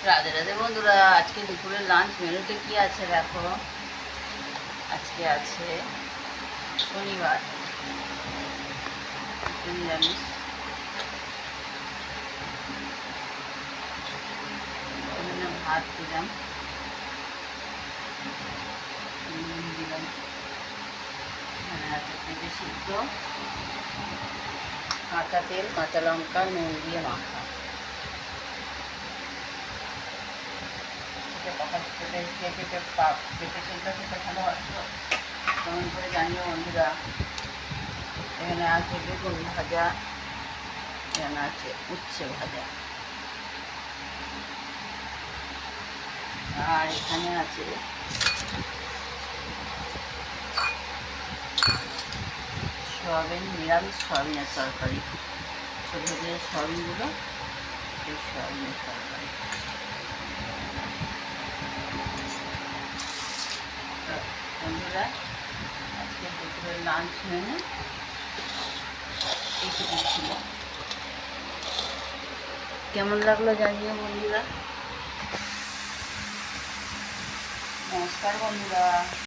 রাধে রাধে বন্ধুরা, আজকে দুপুরের লাঞ্চ মেনুতে কি আছে দেখো। আজকে আছে শনিবার, নিরামিষ। এখানে ভাত দিলাম, দিলাম পেঁপে সিদ্ধ, কাঁচা তেল, কাঁচা লঙ্কা, নুন দিয়ে মাখা। পেঁপে সিদ্ধ খেতে ভালোবাসো কেমন করে জানিও বন্ধুরা। এখানে আছে বেগুন ভাজা, এখানে আছে উচ্ছে ভাজা, আর এখানে আছে সয়াবিন, নিরামিষ সয়াবিনের তরকারি। ছোটো ছোটো সয়াবিনগুলো, এই সয়াবিনের তরকারি। বন্ধুরা, আজকে দুপুরের লাঞ্চ মেনু এইটুকু ছিল। কেমন লাগলো জানিও বন্ধুরা। নমস্কার বন্ধুরা।